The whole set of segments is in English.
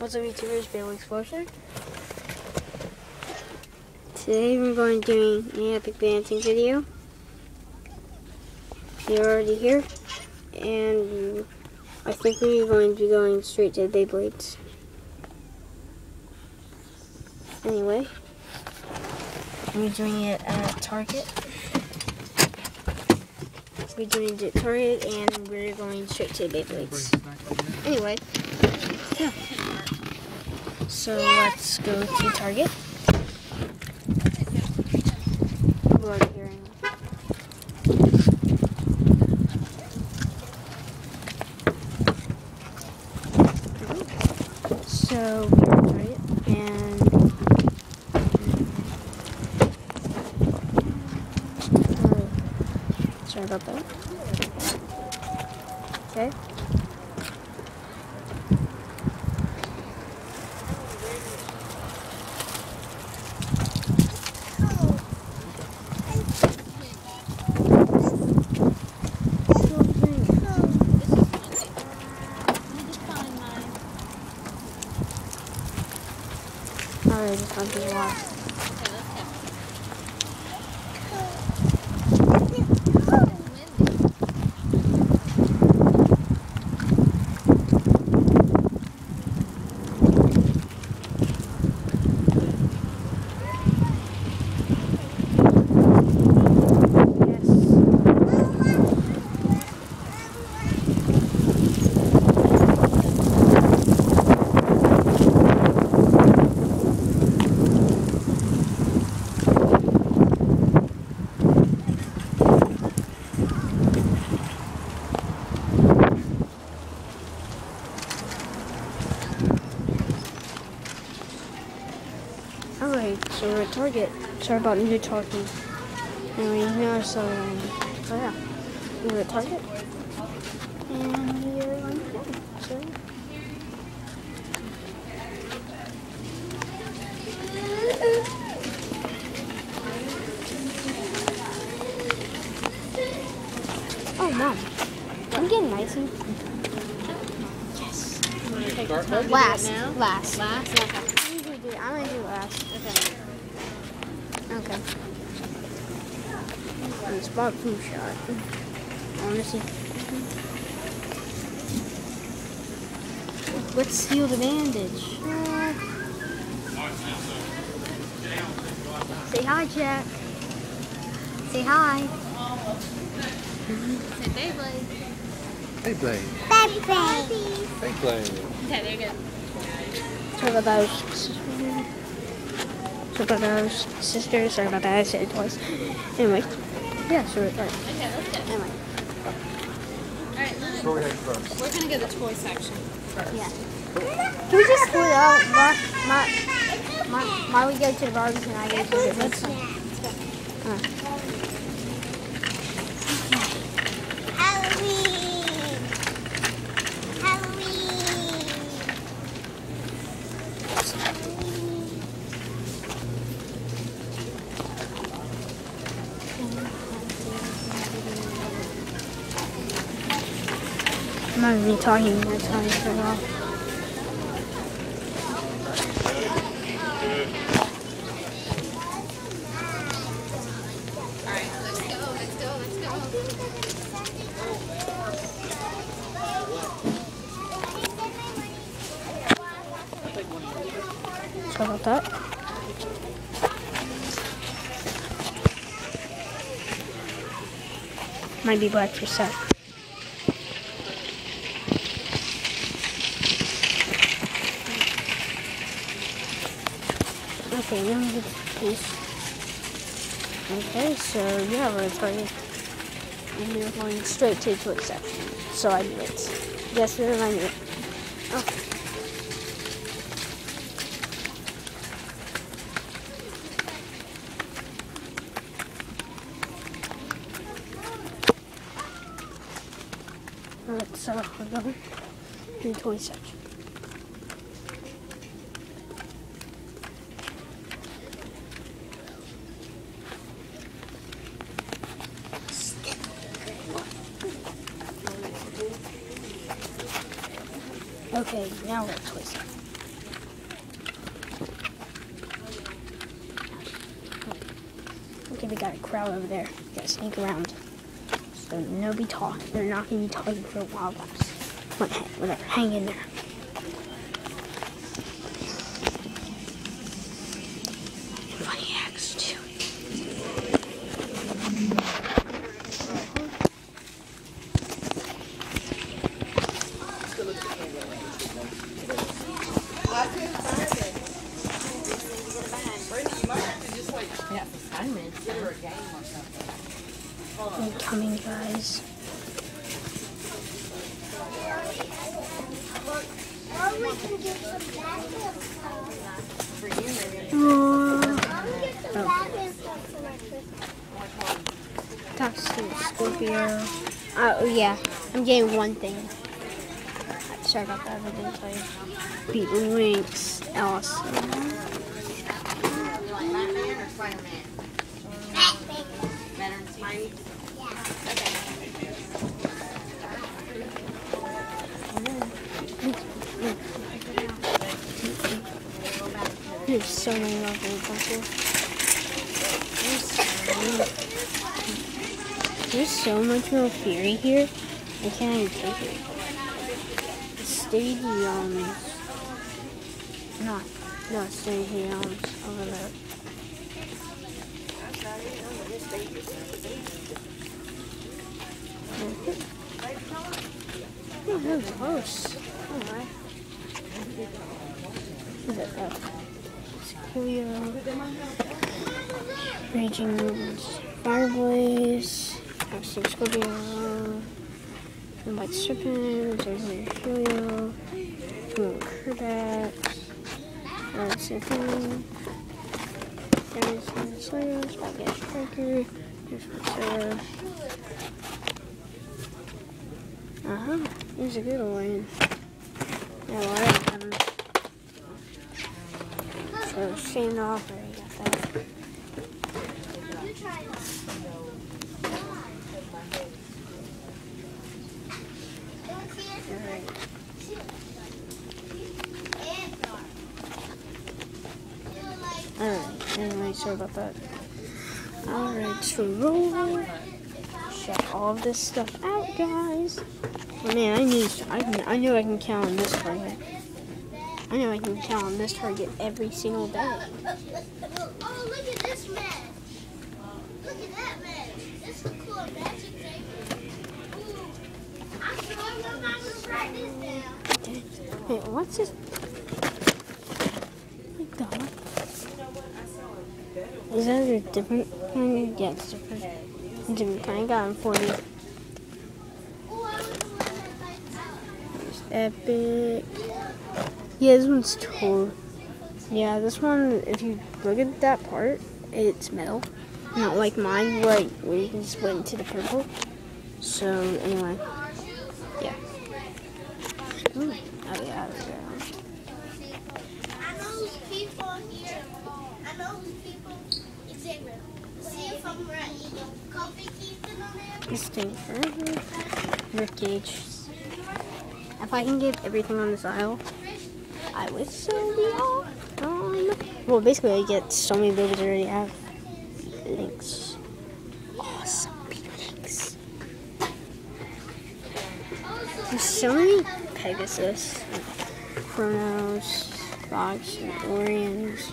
What's up, YouTubers? Beyblade Explosion. Today we're going to be doing an epic dancing video. You're already here, and I think we're going to be going straight to the Beyblades. Anyway, we're doing it at Target. We're doing it at Target, and we're going straight to the Beyblades. Anyway, yeah. So let's go to Target. We're already here anyway. So we're at Target, and sorry about that. Okay. Alright, just want to watch. Alright, so we're at Target. Sorry about me talking. Anyway, yeah, so yeah. We're at Target. And we are going to go. So oh, Mom. I'm getting nice and yes. Last. I'm gonna do last. Okay. And spot food shot. I wanna see. Let's steal the bandage. Say hi, Jack. Say hi. Say Beyblade. Beyblade. Beyblade. Beyblade. Okay, they're good. Sorry about those sisters. Sorry about that. I said it twice. Anyway, yeah. So right. Okay, let's go. Anyway. Alright, Go ahead first. we're gonna go to the toy section first. Yeah. Can we just split out? My we go to the Barbies and I go to the Let's go. I'm not even talking. That's how I turn off. Alright, let's go. Sorry about that. Might be black for a sec. Okay, now we get the piece. Okay, so yeah, we're starting. And we're going straight to the toy section. So I knew it. Yes, I knew it. Okay. Alright, so we're going to the toy section. Okay, now we're at toy section. we got a crowd over there. We gotta sneak around. So nobody talk. They're not gonna be talking for a while, guys. Whatever, hang in there. Funny axe too. Incoming, guys. Talk to Scorpio. Oh yeah, I'm getting one thing. Sorry about that, I didn't tell you. Beat links, awesome. You like Batman or Spider-Man? Better than Spidey? There's so many levels up here. There's so much more fury here. I can't even take it. Stadiums. No, stadiums over there. Oh, that was close. Alright. What is it? Raging Moons, Fireblaze, Absolute Scorpio, White Serpent, Julio, Moon Kerbat, Symphony, there's Slayer, Spaghetti Striker, here's Sarah. Here's a good one. Yeah, well, I don't have him. So, stand off, I already got that. Alright, anyway, sorry about that. Alright, so roll. Check all of this stuff out, guys. Oh, man, I knew I can count on this target. I know I can count on this target every single day. Oh, look at this match. Look at that match. This is a cool magic table. I'm sure I'm not going to write this down. Wait, what's this? Oh my god. Is that a different kind? Yeah, it's different. Different kind. I got him for you. Epic. Yeah, this one's cool. Yeah, this one, if you look at that part, it's metal. Not like mine, where you can split into the purple. So, anyway. Yeah. Ooh. Oh, yeah, there we go. I know those people here. I know those people. Exactly. See if I'm right. You know, coffee keeping on there. This thing forever. Rip gauge. If I can get everything on this aisle, I would so be awesome. Well, basically, I get so many buildings I already have. Links. Awesome links. There's so many Pegasus, Chronos, Fox, and Orions.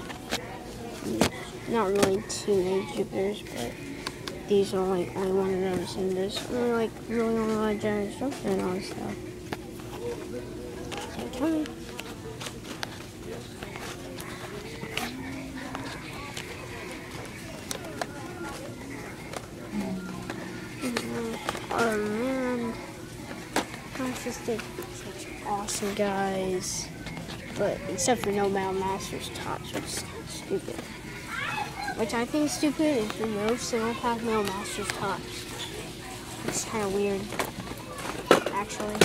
Not really too many Jupiters, but these are like only one of those. And there's only like really a lot of giant structure and all this stuff. Coming. Oh man, that's just such awesome guys. But except for no Battle Masters tops, which is stupid. Which I think is stupid is the no single pack Battle Masters tops. It's kind of weird, actually.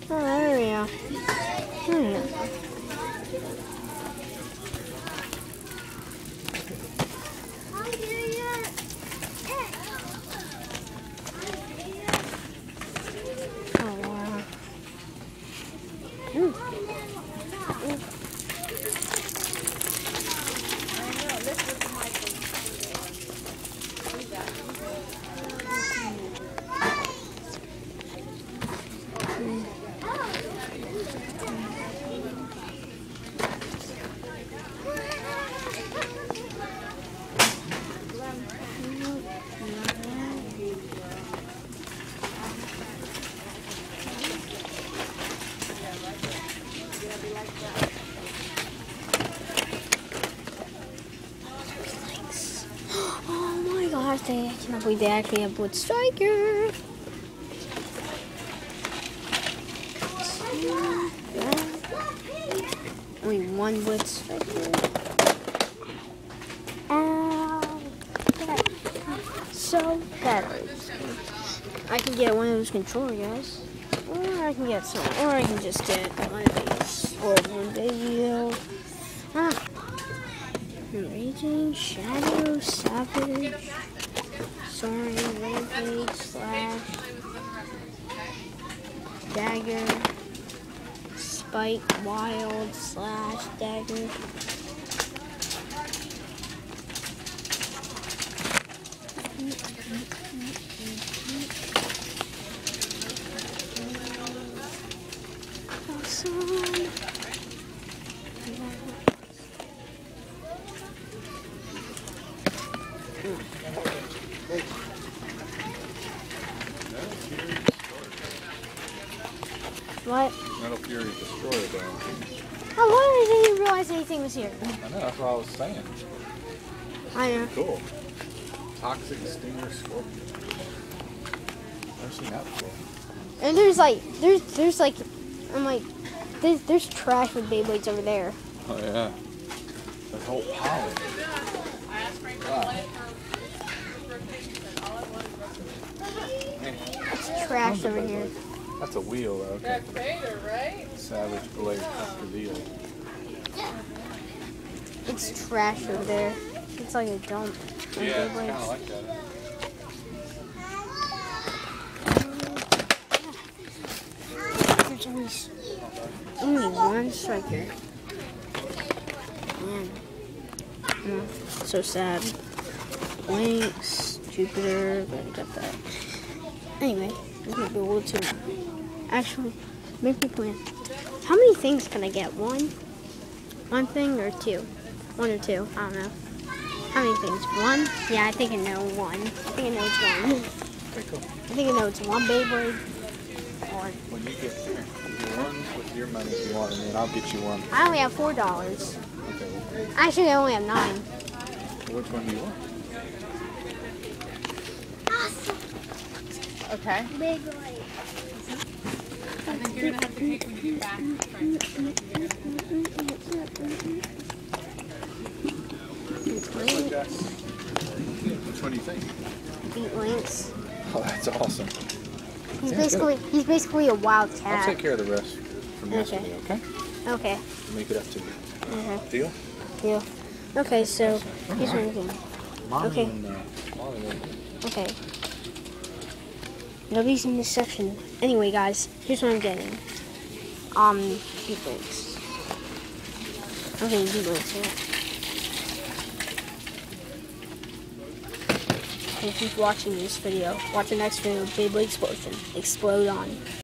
Oh, there we go. Oh, wow. I cannot believe they actually have Wood Striker. Only one Wood Striker. Ow. That so bad. I can get one of those controller guys. Or I can get some. Or I can just get one of these. Or one video. Raging, Shadow, Savage, Soaring, Rampage, Slash, Dagger, Spike, Wild, Slash, Dagger. Awesome. What? Metal Fury Destroyer Bey. Oh, why did I didn't realize anything was here? I know, that's what I was saying. I know. Cool. Toxic Stinger Scorpion. Never seen that before. And there's like, I'm like, there's trash with Beyblades over there. Oh yeah. That whole pile. Wow. It's trash over here. That's a wheel though. Okay. Crater, right? Savage Blade reveal. It's trash over there. It's like a dump. of Yeah, it's kind Beyblades. of like that. There's only one striker. Man. So sad. Lynx, Jupiter, but I got that. Anyway, this might be a little too. Actually, make me plan. How many things can I get? One? One thing or two? One or two? I don't know. How many things? One? Yeah, I think I know one. I think I know it's one. Okay, cool. I think I know it's one Beyblade. Or When you get there, you run with your money if you want, and then I'll get you one. I only have $4. Okay. Actually, I only have 9. Which one do you want? Awesome. Okay. Beyblade. I think you're gonna have to take them back. Which one do you think? Beat Lynx. Oh, that's awesome. He's basically a wild I'll cat. take care of the rest from yesterday, okay? Okay. Make it up to you. Okay. Deal? Yeah. Okay, so here's what I'm doing. Mommy Okay. and Molly will- Okay. Nobody's in this section. Anyway, guys, here's what I'm getting. Beyblades. Okay, Beyblades, yeah. Thank you for watching this video. Watch the next video, Beyblade Explosion. Explode on.